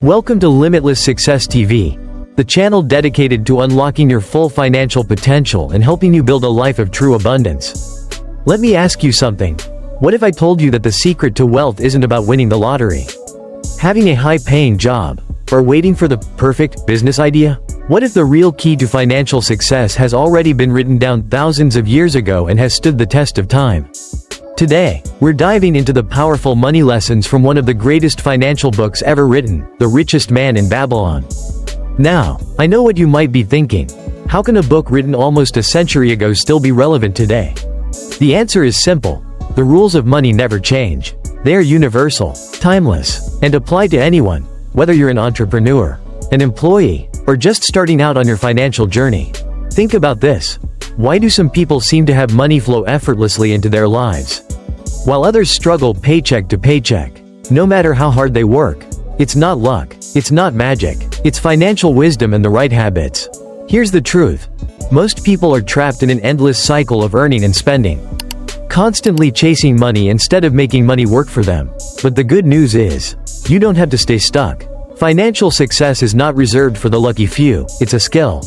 Welcome to Limitless Success TV, the channel dedicated to unlocking your full financial potential and helping you build a life of true abundance. Let me ask you something. What if I told you that the secret to wealth isn't about winning the lottery, having a high-paying job, or waiting for the perfect business idea? What if the real key to financial success has already been written down thousands of years ago and has stood the test of time? Today, we're diving into the powerful money lessons from one of the greatest financial books ever written, The Richest Man in Babylon. Now, I know what you might be thinking. How can a book written almost a century ago still be relevant today? The answer is simple. The rules of money never change. They are universal, timeless, and apply to anyone, whether you're an entrepreneur, an employee, or just starting out on your financial journey. Think about this. Why do some people seem to have money flow effortlessly into their lives, while others struggle paycheck to paycheck? No matter how hard they work, it's not luck, it's not magic, it's financial wisdom and the right habits. Here's the truth. Most people are trapped in an endless cycle of earning and spending, constantly chasing money instead of making money work for them. But the good news is, you don't have to stay stuck. Financial success is not reserved for the lucky few, it's a skill.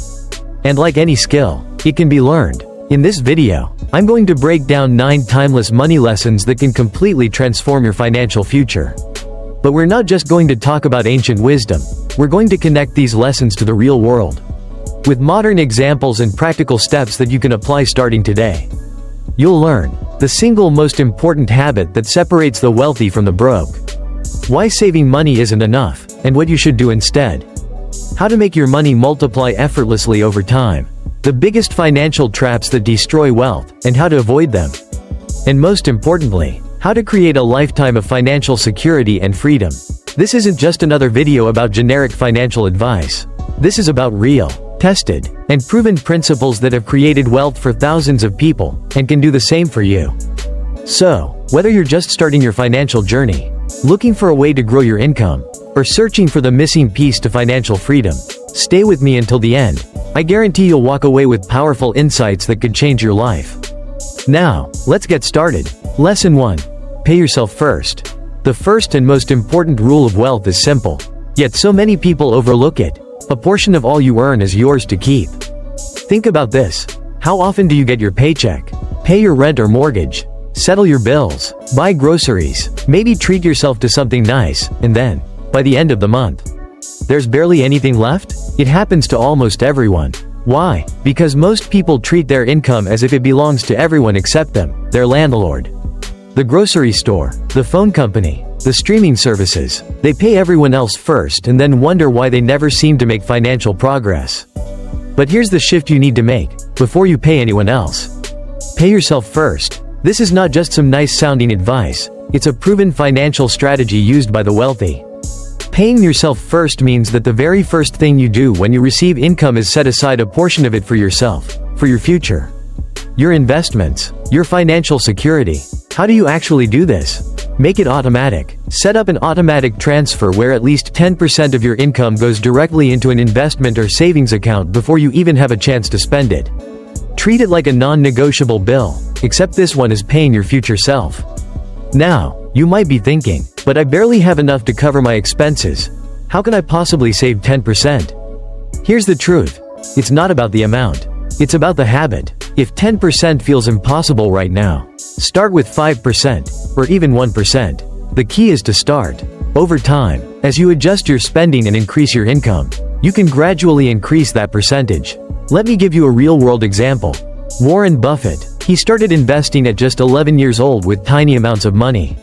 And like any skill, it can be learned. In this video, I'm going to break down 9 timeless money lessons that can completely transform your financial future. But we're not just going to talk about ancient wisdom, we're going to connect these lessons to the real world, with modern examples and practical steps that you can apply starting today. You'll learn the single most important habit that separates the wealthy from the broke, why saving money isn't enough, and what you should do instead, how to make your money multiply effortlessly over time, the biggest financial traps that destroy wealth, and how to avoid them. And most importantly, how to create a lifetime of financial security and freedom. This isn't just another video about generic financial advice. This is about real, tested, and proven principles that have created wealth for thousands of people, and can do the same for you. So, whether you're just starting your financial journey, looking for a way to grow your income, or searching for the missing piece to financial freedom, stay with me until the end. I guarantee you'll walk away with powerful insights that could change your life. Now, let's get started. Lesson 1. Pay yourself first. The first and most important rule of wealth is simple, yet so many people overlook it. A portion of all you earn is yours to keep. Think about this. How often do you get your paycheck, pay your rent or mortgage, settle your bills, buy groceries, maybe treat yourself to something nice, and then, by the end of the month, there's barely anything left? It happens to almost everyone. Why? Because most people treat their income as if it belongs to everyone except them, their landlord, the grocery store, the phone company, the streaming services. They pay everyone else first and then wonder why they never seem to make financial progress. But here's the shift you need to make before you pay anyone else. Pay yourself first. This is not just some nice-sounding advice, it's a proven financial strategy used by the wealthy. Paying yourself first means that the very first thing you do when you receive income is set aside a portion of it for yourself, for your future, your investments, your financial security. How do you actually do this? Make it automatic. Set up an automatic transfer where at least 10% of your income goes directly into an investment or savings account before you even have a chance to spend it. Treat it like a non-negotiable bill, except this one is paying your future self. Now, you might be thinking, but I barely have enough to cover my expenses. How can I possibly save 10%? Here's the truth. It's not about the amount. It's about the habit. If 10% feels impossible right now, start with 5%, or even 1%. The key is to start. Over time, as you adjust your spending and increase your income, you can gradually increase that percentage. Let me give you a real-world example. Warren Buffett. He started investing at just 11 years old with tiny amounts of money.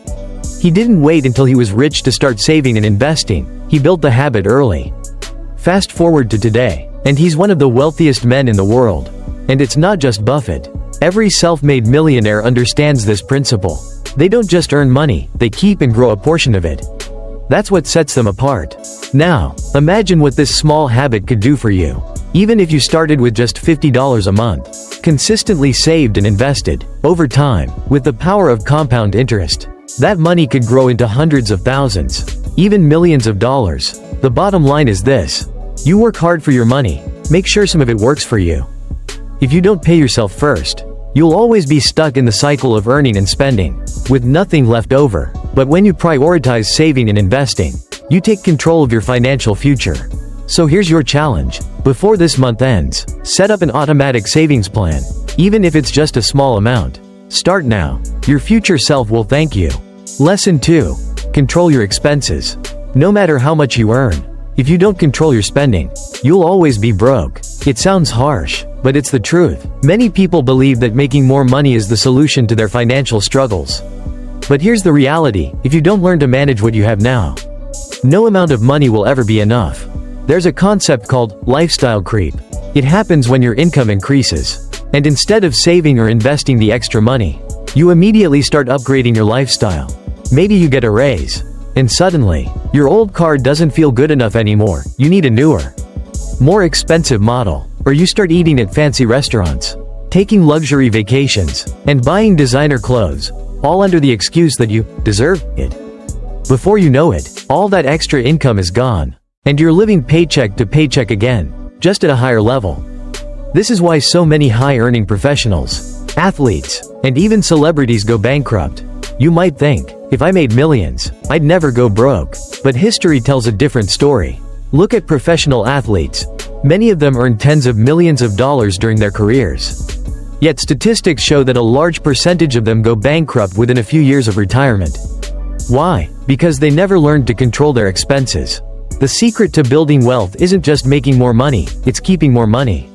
He didn't wait until he was rich to start saving and investing. He built the habit early. Fast forward to today, and he's one of the wealthiest men in the world. And it's not just Buffett. Every self-made millionaire understands this principle. They don't just earn money, they keep and grow a portion of it. That's what sets them apart. Now, imagine what this small habit could do for you. Even if you started with just $50 a month, consistently saved and invested, over time, with the power of compound interest, that money could grow into hundreds of thousands, even millions of dollars. The bottom line is this. You work hard for your money, make sure some of it works for you. If you don't pay yourself first, you'll always be stuck in the cycle of earning and spending, with nothing left over. But when you prioritize saving and investing, You take control of your financial future. So here's your challenge. Before this month ends, set up an automatic savings plan, even if it's just a small amount. Start now. Your future self will thank you. Lesson 2. Control your expenses. No matter how much you earn, if you don't control your spending, you'll always be broke. It sounds harsh, but it's the truth. Many people believe that making more money is the solution to their financial struggles. But here's the reality: if you don't learn to manage what you have now, no amount of money will ever be enough. There's a concept called lifestyle creep. It happens when your income increases, and instead of saving or investing the extra money, you immediately start upgrading your lifestyle. Maybe you get a raise, and suddenly, your old car doesn't feel good enough anymore. You need a newer, more expensive model. Or you start eating at fancy restaurants, taking luxury vacations, and buying designer clothes, all under the excuse that you deserve it. Before you know it, all that extra income is gone, and you're living paycheck to paycheck again, just at a higher level. This is why so many high-earning professionals, athletes, and even celebrities go bankrupt. You might think, if I made millions, I'd never go broke. But history tells a different story. Look at professional athletes. Many of them earn tens of millions of dollars during their careers. Yet statistics show that a large percentage of them go bankrupt within a few years of retirement. Why? Because they never learned to control their expenses. The secret to building wealth isn't just making more money, it's keeping more money.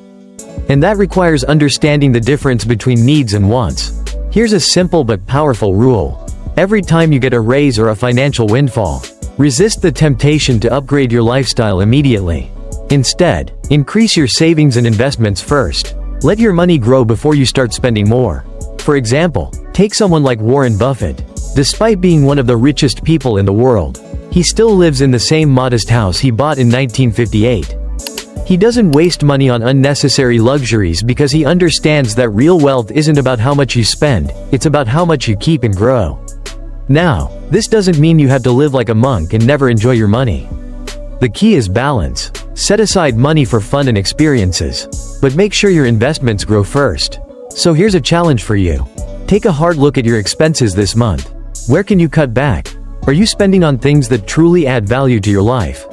And that requires understanding the difference between needs and wants. Here's a simple but powerful rule. Every time you get a raise or a financial windfall, resist the temptation to upgrade your lifestyle immediately. Instead, increase your savings and investments first. Let your money grow before you start spending more. For example, take someone like Warren Buffett. Despite being one of the richest people in the world, he still lives in the same modest house he bought in 1958. He doesn't waste money on unnecessary luxuries because he understands that real wealth isn't about how much you spend, it's about how much you keep and grow. Now, this doesn't mean you have to live like a monk and never enjoy your money. The key is balance. Set aside money for fun and experiences, but make sure your investments grow first. So here's a challenge for you. Take a hard look at your expenses this month. Where can you cut back? Are you spending on things that truly add value to your life?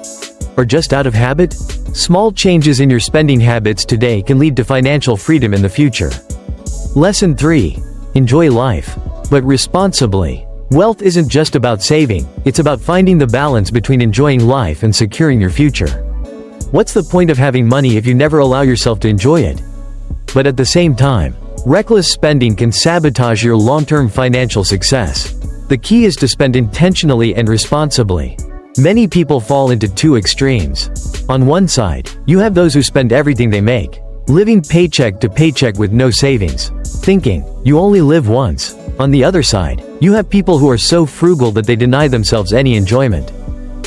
Or just out of habit? Small changes in your spending habits today can lead to financial freedom in the future. Lesson 3. Enjoy life, but responsibly. Wealth isn't just about saving, it's about finding the balance between enjoying life and securing your future. What's the point of having money if you never allow yourself to enjoy it? But at the same time, reckless spending can sabotage your long-term financial success. The key is to spend intentionally and responsibly. Many people fall into two extremes. On one side, you have those who spend everything they make, living paycheck to paycheck with no savings, thinking, you only live once. On the other side, you have people who are so frugal that they deny themselves any enjoyment,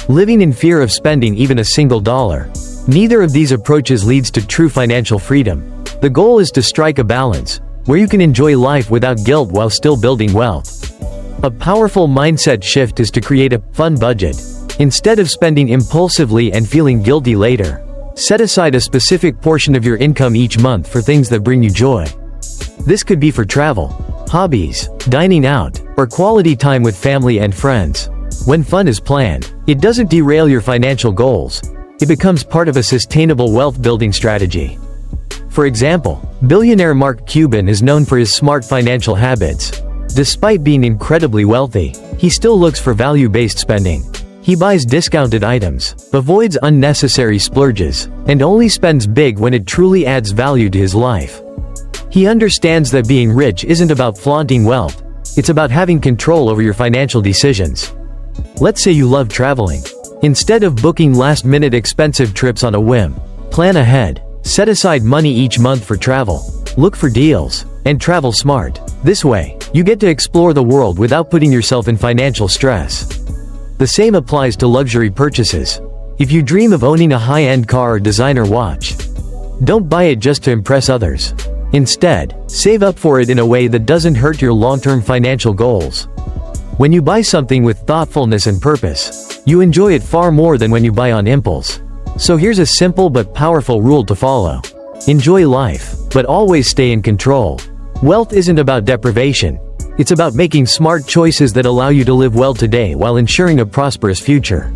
living in fear of spending even a single dollar. Neither of these approaches leads to true financial freedom. The goal is to strike a balance, where you can enjoy life without guilt while still building wealth. A powerful mindset shift is to create a fun budget. Instead of spending impulsively and feeling guilty later, set aside a specific portion of your income each month for things that bring you joy. This could be for travel, hobbies, dining out, or quality time with family and friends. When fun is planned, it doesn't derail your financial goals. It becomes part of a sustainable wealth-building strategy. For example, billionaire Mark Cuban is known for his smart financial habits. Despite being incredibly wealthy, he still looks for value-based spending. He buys discounted items, avoids unnecessary splurges, and only spends big when it truly adds value to his life. He understands that being rich isn't about flaunting wealth, it's about having control over your financial decisions. Let's say you love traveling. Instead of booking last-minute expensive trips on a whim, plan ahead, set aside money each month for travel, look for deals, and travel smart. This way, you get to explore the world without putting yourself in financial stress. The same applies to luxury purchases. If you dream of owning a high-end car or designer watch, don't buy it just to impress others. Instead, save up for it in a way that doesn't hurt your long-term financial goals. When you buy something with thoughtfulness and purpose, you enjoy it far more than when you buy on impulse. So here's a simple but powerful rule to follow. Enjoy life, but always stay in control. Wealth isn't about deprivation. It's about making smart choices that allow you to live well today while ensuring a prosperous future.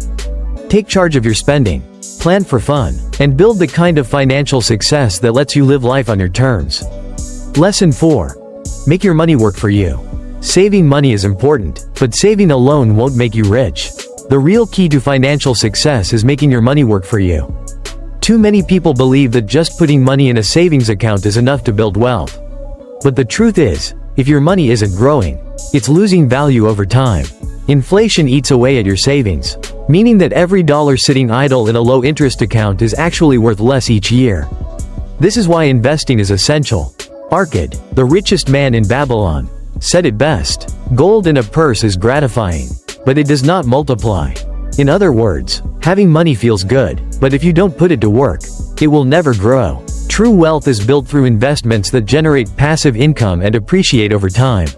Take charge of your spending, plan for fun, and build the kind of financial success that lets you live life on your terms. Lesson 4. Make your money work for you. Saving money is important, but saving alone won't make you rich. The real key to financial success is making your money work for you. Too many people believe that just putting money in a savings account is enough to build wealth. But the truth is, if your money isn't growing, it's losing value over time. Inflation eats away at your savings, meaning that every dollar sitting idle in a low-interest account is actually worth less each year. This is why investing is essential. Arkad, the richest man in Babylon, said it best: "Gold in a purse is gratifying, but it does not multiply." In other words, having money feels good, but if you don't put it to work, it will never grow. True wealth is built through investments that generate passive income and appreciate over time.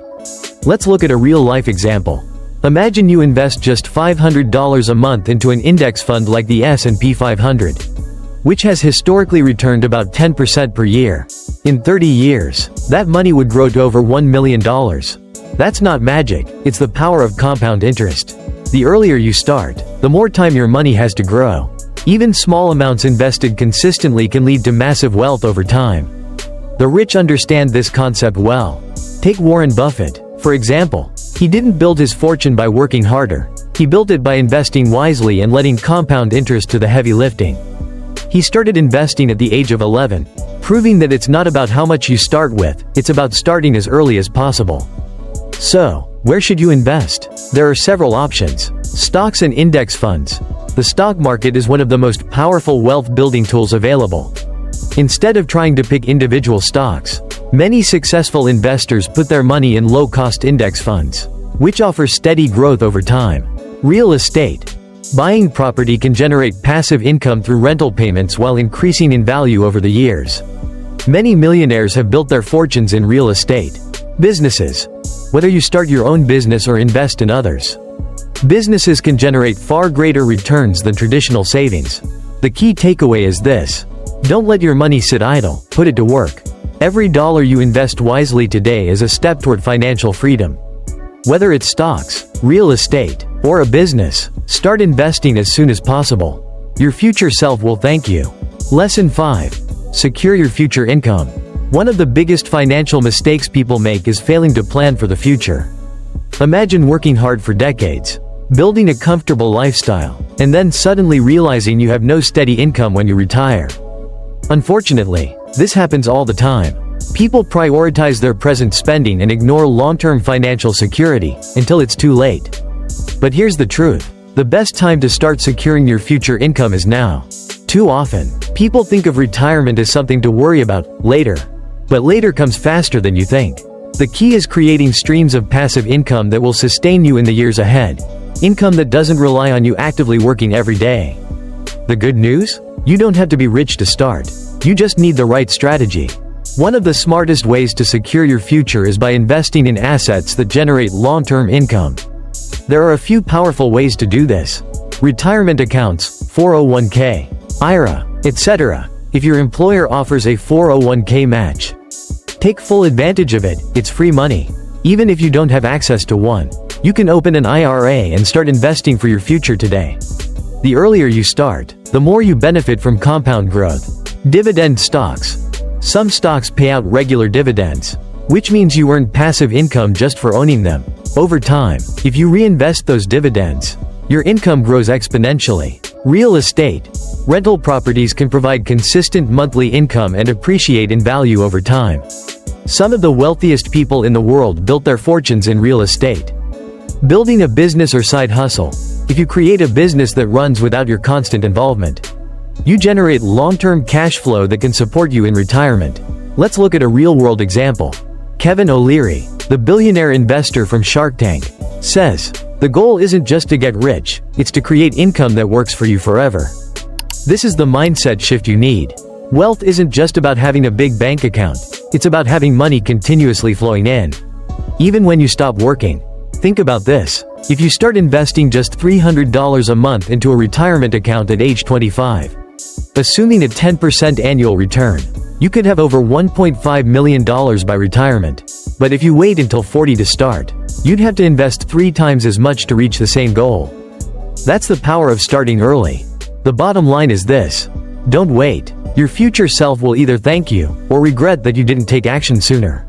Let's look at a real-life example. Imagine you invest just $500 a month into an index fund like the S&P 500, which has historically returned about 10% per year. In 30 years, that money would grow to over $1 million. That's not magic, it's the power of compound interest. The earlier you start, the more time your money has to grow. Even small amounts invested consistently can lead to massive wealth over time. The rich understand this concept well. Take Warren Buffett, for example. He didn't build his fortune by working harder. He built it by investing wisely and letting compound interest do the heavy lifting. He started investing at the age of 11, proving that it's not about how much you start with, it's about starting as early as possible. So, where should you invest? There are several options. Stocks and index funds. The stock market is one of the most powerful wealth-building tools available. Instead of trying to pick individual stocks, many successful investors put their money in low-cost index funds, which offer steady growth over time. Real estate. Buying property can generate passive income through rental payments while increasing in value over the years. Many millionaires have built their fortunes in real estate. Businesses. Whether you start your own business or invest in others, businesses can generate far greater returns than traditional savings. The key takeaway is this: don't let your money sit idle, put it to work. Every dollar you invest wisely today is a step toward financial freedom. Whether it's stocks, real estate, or a business, start investing as soon as possible. Your future self will thank you. Lesson 5. Secure your future income. One of the biggest financial mistakes people make is failing to plan for the future. Imagine working hard for decades, building a comfortable lifestyle, and then suddenly realizing you have no steady income when you retire. Unfortunately, this happens all the time. People prioritize their present spending and ignore long-term financial security until it's too late. But here's the truth: the best time to start securing your future income is now. Too often, people think of retirement as something to worry about later. But later comes faster than you think. The key is creating streams of passive income that will sustain you in the years ahead. Income that doesn't rely on you actively working every day. The good news? You don't have to be rich to start. You just need the right strategy. One of the smartest ways to secure your future is by investing in assets that generate long-term income. There are a few powerful ways to do this. Retirement accounts, 401k, IRA, etc. If your employer offers a 401k match, take full advantage of it. It's free money. Even if you don't have access to one, you can open an IRA and start investing for your future today. The earlier you start, the more you benefit from compound growth. Dividend stocks. Some stocks pay out regular dividends, which means you earn passive income just for owning them. Over time, if you reinvest those dividends, your income grows exponentially. Real estate. Rental properties can provide consistent monthly income and appreciate in value over time. Some of the wealthiest people in the world built their fortunes in real estate. Building a business or side hustle. If you create a business that runs without your constant involvement, you generate long-term cash flow that can support you in retirement. Let's look at a real-world example. Kevin O'Leary, the billionaire investor from Shark Tank, says, "The goal isn't just to get rich, it's to create income that works for you forever." This is the mindset shift you need. Wealth isn't just about having a big bank account, it's about having money continuously flowing in. Even when you stop working. Think about this. If you start investing just $300 a month into a retirement account at age 25, assuming a 10% annual return, you could have over $1.5 million by retirement. But if you wait until 40 to start, you'd have to invest 3 times as much to reach the same goal. That's the power of starting early. The bottom line is this: don't wait. Your future self will either thank you or regret that you didn't take action sooner.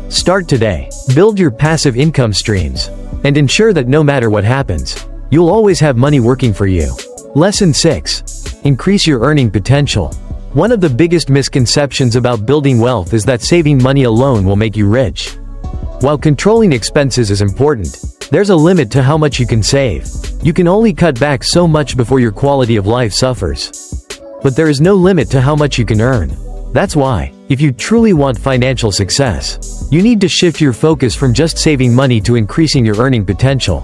Start today. Build your passive income streams, and ensure that no matter what happens, you'll always have money working for you. Lesson 6. Increase your earning potential. One of the biggest misconceptions about building wealth is that saving money alone will make you rich. While controlling expenses is important, there's a limit to how much you can save. You can only cut back so much before your quality of life suffers. But there is no limit to how much you can earn. That's why, if you truly want financial success, you need to shift your focus from just saving money to increasing your earning potential.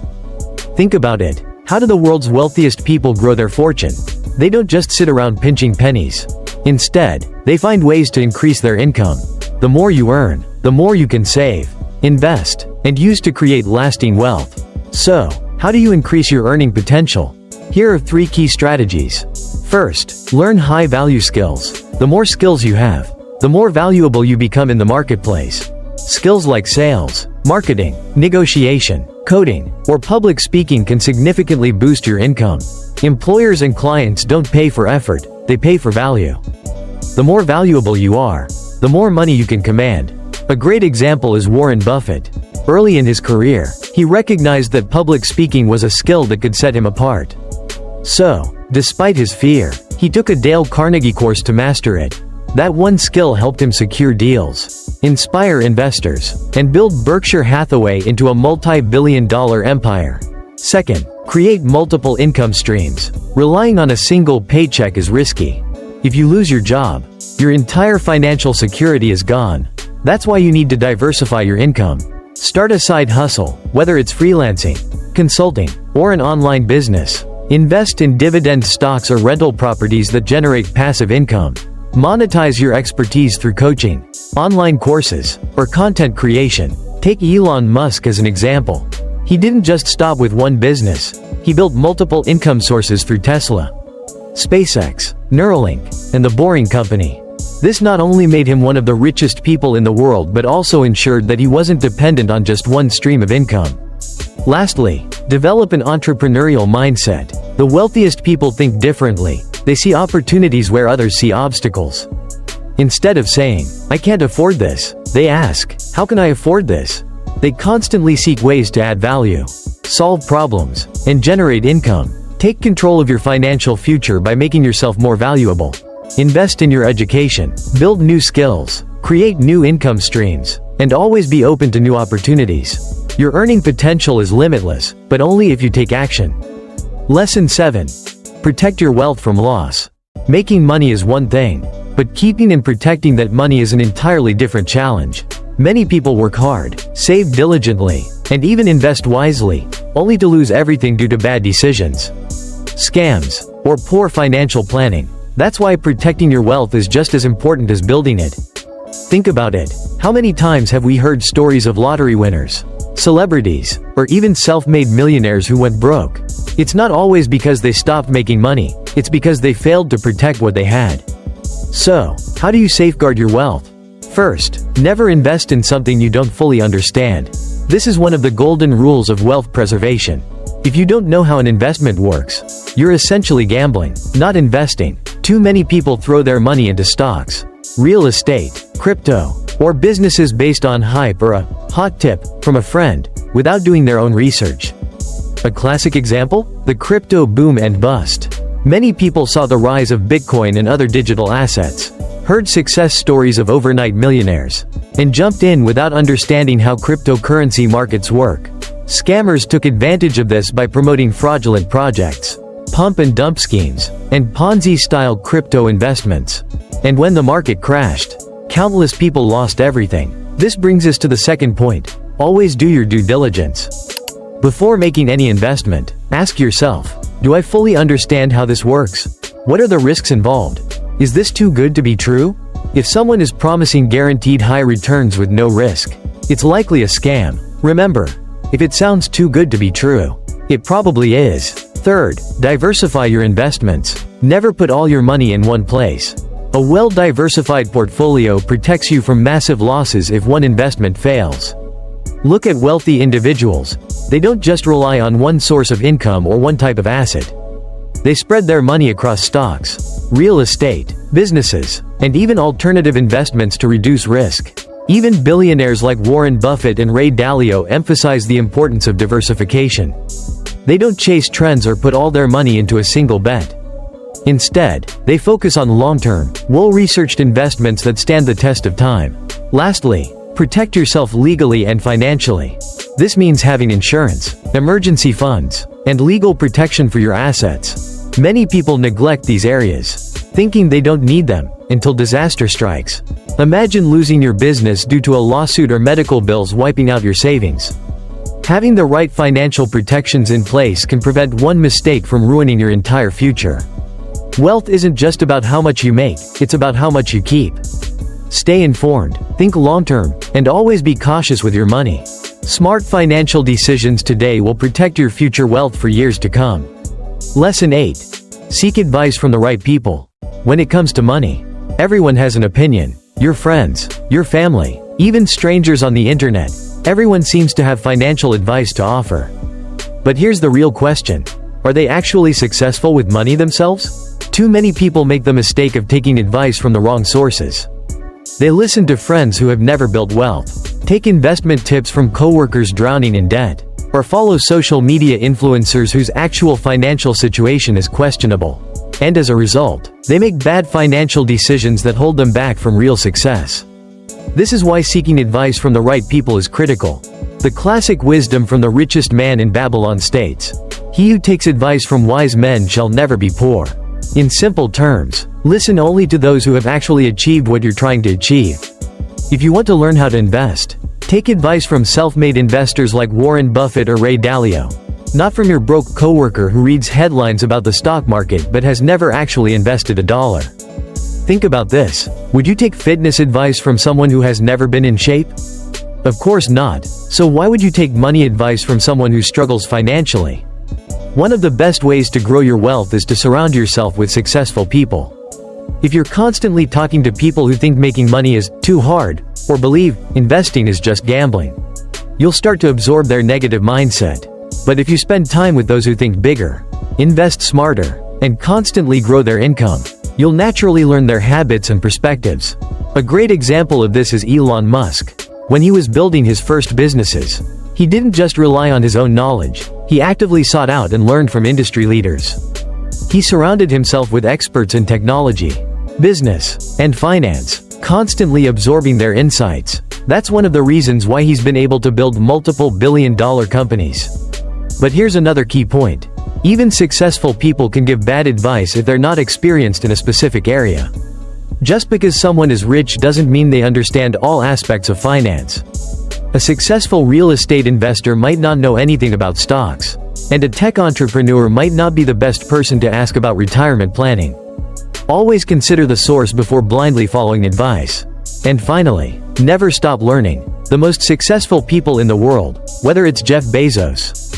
Think about it. How do the world's wealthiest people grow their fortune? They don't just sit around pinching pennies. Instead, they find ways to increase their income. The more you earn, the more you can save, invest, and use to create lasting wealth. So, how do you increase your earning potential? Here are 3 key strategies. First, learn high-value skills. The more skills you have, the more valuable you become in the marketplace. Skills like sales, marketing, negotiation, coding, or public speaking can significantly boost your income. Employers and clients don't pay for effort, they pay for value. The more valuable you are, the more money you can command. A great example is Warren Buffett. Early in his career, he recognized that public speaking was a skill that could set him apart. So, despite his fear, he took a Dale Carnegie course to master it. That one skill helped him secure deals, inspire investors, and build Berkshire Hathaway into a multi-billion-dollar empire. Second, create multiple income streams. Relying on a single paycheck is risky. If you lose your job, your entire financial security is gone. That's why you need to diversify your income. Start a side hustle, whether it's freelancing, consulting, or an online business. Invest in dividend stocks or rental properties that generate passive income. Monetize your expertise through coaching, online courses, or content creation. Take Elon Musk as an example. He didn't just stop with one business. He built multiple income sources through Tesla, SpaceX, Neuralink, and The Boring Company. This not only made him one of the richest people in the world but also ensured that he wasn't dependent on just one stream of income. Lastly, develop an entrepreneurial mindset. The wealthiest people think differently. They see opportunities where others see obstacles. Instead of saying, "I can't afford this," they ask, "How can I afford this?" They constantly seek ways to add value, solve problems, and generate income. Take control of your financial future by making yourself more valuable. Invest in your education, build new skills, create new income streams, and always be open to new opportunities. Your earning potential is limitless, but only if you take action. Lesson 7. Protect your wealth from loss. Making money is one thing, but keeping and protecting that money is an entirely different challenge. Many people work hard, save diligently, and even invest wisely, only to lose everything due to bad decisions, scams, or poor financial planning. That's why protecting your wealth is just as important as building it. Think about it. How many times have we heard stories of lottery winners, celebrities, or even self-made millionaires who went broke? It's not always because they stopped making money, it's because they failed to protect what they had. So, how do you safeguard your wealth? First, never invest in something you don't fully understand. This is one of the golden rules of wealth preservation. If you don't know how an investment works, you're essentially gambling, not investing. Too many people throw their money into stocks, real estate, crypto, or businesses based on hype or a hot tip from a friend, without doing their own research. A classic example? The crypto boom and bust. Many people saw the rise of Bitcoin and other digital assets, heard success stories of overnight millionaires, and jumped in without understanding how cryptocurrency markets work. Scammers took advantage of this by promoting fraudulent projects, pump and dump schemes, and Ponzi-style crypto investments. And when the market crashed, countless people lost everything. This brings us to the second point. Always do your due diligence. Before making any investment, ask yourself, do I fully understand how this works? What are the risks involved? Is this too good to be true? If someone is promising guaranteed high returns with no risk, it's likely a scam. Remember, if it sounds too good to be true, it probably is. Third, diversify your investments. Never put all your money in one place. A well-diversified portfolio protects you from massive losses if one investment fails. Look at wealthy individuals. They don't just rely on one source of income or one type of asset. They spread their money across stocks, real estate, businesses, and even alternative investments to reduce risk. Even billionaires like Warren Buffett and Ray Dalio emphasize the importance of diversification. They don't chase trends or put all their money into a single bet. Instead, they focus on long-term, well-researched investments that stand the test of time. Lastly, protect yourself legally and financially. This means having insurance, emergency funds, and legal protection for your assets. Many people neglect these areas, thinking they don't need them, until disaster strikes. Imagine losing your business due to a lawsuit or medical bills wiping out your savings. Having the right financial protections in place can prevent one mistake from ruining your entire future. Wealth isn't just about how much you make, it's about how much you keep. Stay informed, think long-term, and always be cautious with your money. Smart financial decisions today will protect your future wealth for years to come. Lesson 8. Seek advice from the right people. When it comes to money, everyone has an opinion. Your friends, your family, even strangers on the internet. Everyone seems to have financial advice to offer. But here's the real question. Are they actually successful with money themselves? Too many people make the mistake of taking advice from the wrong sources. They listen to friends who have never built wealth, take investment tips from coworkers drowning in debt, or follow social media influencers whose actual financial situation is questionable. And as a result, they make bad financial decisions that hold them back from real success. This is why seeking advice from the right people is critical. The classic wisdom from the richest man in Babylon states, "He who takes advice from wise men shall never be poor." In simple terms, listen only to those who have actually achieved what you're trying to achieve. If you want to learn how to invest, take advice from self-made investors like Warren Buffett or Ray Dalio. Not from your broke coworker who reads headlines about the stock market but has never actually invested a dollar. Think about this. Would you take fitness advice from someone who has never been in shape? Of course not. So why would you take money advice from someone who struggles financially? One of the best ways to grow your wealth is to surround yourself with successful people. If you're constantly talking to people who think making money is too hard, or believe investing is just gambling, you'll start to absorb their negative mindset. But if you spend time with those who think bigger, invest smarter, and constantly grow their income, you'll naturally learn their habits and perspectives. A great example of this is Elon Musk. When he was building his first businesses, he didn't just rely on his own knowledge, he actively sought out and learned from industry leaders. He surrounded himself with experts in technology, business, and finance, constantly absorbing their insights. That's one of the reasons why he's been able to build multiple billion-dollar companies. But here's another key point. Even successful people can give bad advice if they're not experienced in a specific area. Just because someone is rich doesn't mean they understand all aspects of finance. A successful real estate investor might not know anything about stocks, and a tech entrepreneur might not be the best person to ask about retirement planning. Always consider the source before blindly following advice. And finally, never stop learning. The most successful people in the world, whether it's Jeff Bezos,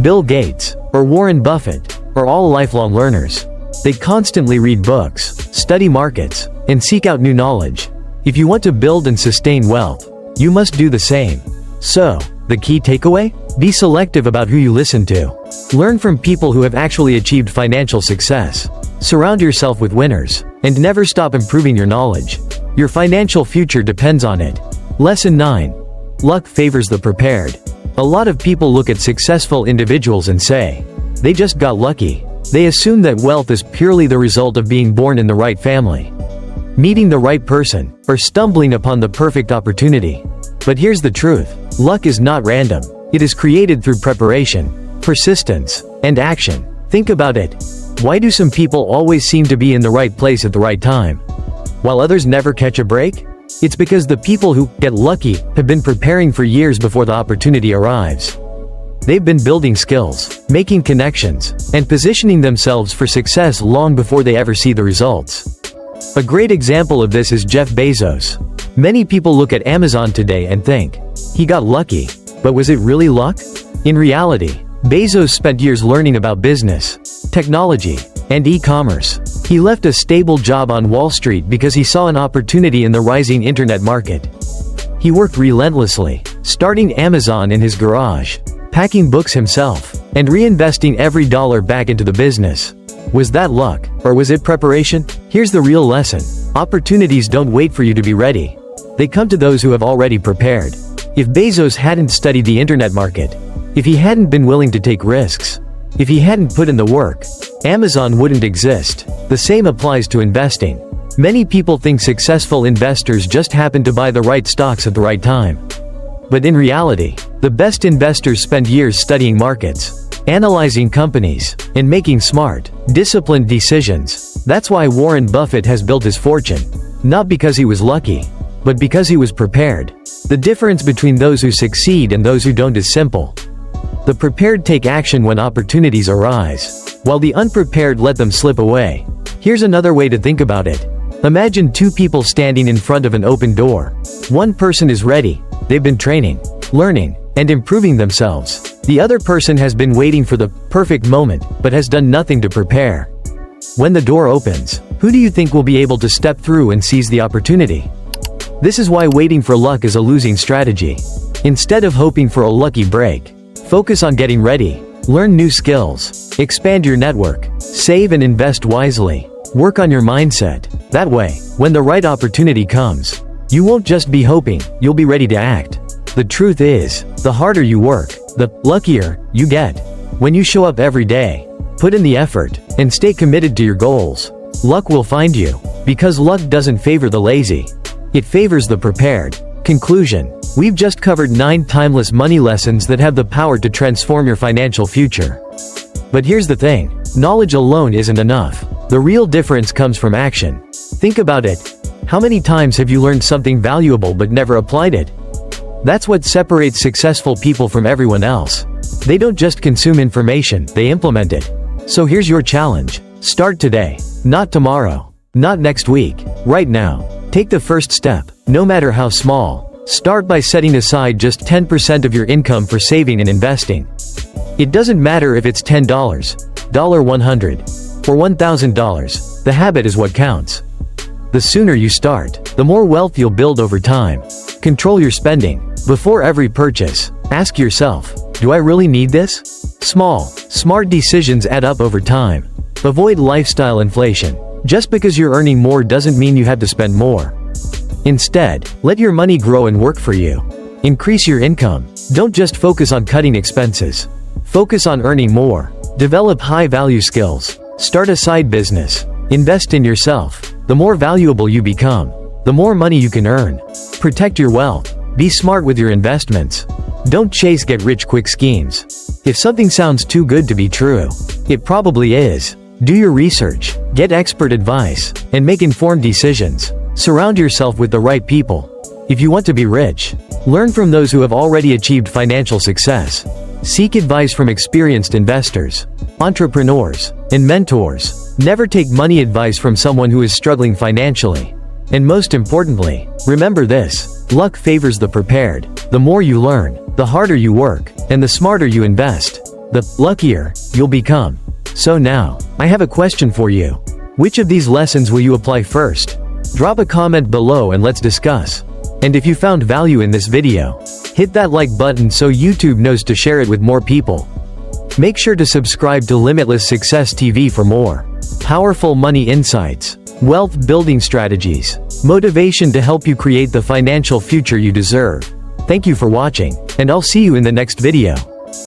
Bill Gates, or Warren Buffett, are all lifelong learners. They constantly read books, study markets, and seek out new knowledge. If you want to build and sustain wealth, you must do the same. So, the key takeaway? Be selective about who you listen to. Learn from people who have actually achieved financial success. Surround yourself with winners, and never stop improving your knowledge. Your financial future depends on it. Lesson 9. Luck favors the prepared. A lot of people look at successful individuals and say, they just got lucky. They assume that wealth is purely the result of being born in the right family, meeting the right person, or stumbling upon the perfect opportunity. But here's the truth. Luck is not random. It is created through preparation, persistence, and action. Think about it. Why do some people always seem to be in the right place at the right time, while others never catch a break? It's because the people who get lucky have been preparing for years before the opportunity arrives. They've been building skills, making connections, and positioning themselves for success long before they ever see the results. A great example of this is Jeff Bezos. Many people look at Amazon today and think, he got lucky. But was it really luck? In reality, Bezos spent years learning about business, technology, and e-commerce. He left a stable job on Wall Street because he saw an opportunity in the rising internet market. He worked relentlessly, starting Amazon in his garage, packing books himself, and reinvesting every dollar back into the business. Was that luck, or was it preparation? Here's the real lesson. Opportunities don't wait for you to be ready. They come to those who have already prepared. If Bezos hadn't studied the internet market, if he hadn't been willing to take risks, if he hadn't put in the work, Amazon wouldn't exist. The same applies to investing. Many people think successful investors just happen to buy the right stocks at the right time. But in reality, the best investors spend years studying markets, analyzing companies, and making smart, disciplined decisions. That's why Warren Buffett has built his fortune. Not because he was lucky, but because he was prepared. The difference between those who succeed and those who don't is simple. The prepared take action when opportunities arise, while the unprepared let them slip away. Here's another way to think about it. Imagine two people standing in front of an open door. One person is ready. They've been training, learning, and improving themselves. The other person has been waiting for the perfect moment, but has done nothing to prepare. When the door opens, who do you think will be able to step through and seize the opportunity? This is why waiting for luck is a losing strategy. Instead of hoping for a lucky break, focus on getting ready. Learn new skills, expand your network, save and invest wisely. Work on your mindset. That way, when the right opportunity comes, you won't just be hoping, you'll be ready to act. The truth is, the harder you work, the luckier you get. When you show up every day, put in the effort, and stay committed to your goals, luck will find you. Because luck doesn't favor the lazy. It favors the prepared. Conclusion. We've just covered 9 timeless money lessons that have the power to transform your financial future. But here's the thing. Knowledge alone isn't enough. The real difference comes from action. Think about it. How many times have you learned something valuable but never applied it? That's what separates successful people from everyone else. They don't just consume information, they implement it. So here's your challenge. Start today. Not tomorrow. Not next week. Right now. Take the first step, no matter how small. Start by setting aside just 10% of your income for saving and investing. It doesn't matter if it's $10, $100, or $1,000. The habit is what counts. The sooner you start, the more wealth you'll build over time. Control your spending. Before every purchase, ask yourself, do I really need this? Small, smart decisions add up over time. Avoid lifestyle inflation. Just because you're earning more doesn't mean you have to spend more. Instead, let your money grow and work for you. Increase your income. Don't just focus on cutting expenses. Focus on earning more. Develop high-value skills. Start a side business. Invest in yourself. The more valuable you become, the more money you can earn. Protect your wealth. Be smart with your investments. Don't chase get-rich-quick schemes. If something sounds too good to be true, it probably is. Do your research, get expert advice, and make informed decisions. Surround yourself with the right people. If you want to be rich, learn from those who have already achieved financial success. Seek advice from experienced investors, entrepreneurs, and mentors. Never take money advice from someone who is struggling financially. And most importantly, remember this: luck favors the prepared. The more you learn, the harder you work, and the smarter you invest, the luckier you'll become. So now, I have a question for you. Which of these lessons will you apply first? Drop a comment below and let's discuss. And if you found value in this video, hit that like button so YouTube knows to share it with more people. Make sure to subscribe to Limitless Success TV for more powerful money insights, wealth building strategies, motivation to help you create the financial future you deserve. Thank you for watching, and I'll see you in the next video.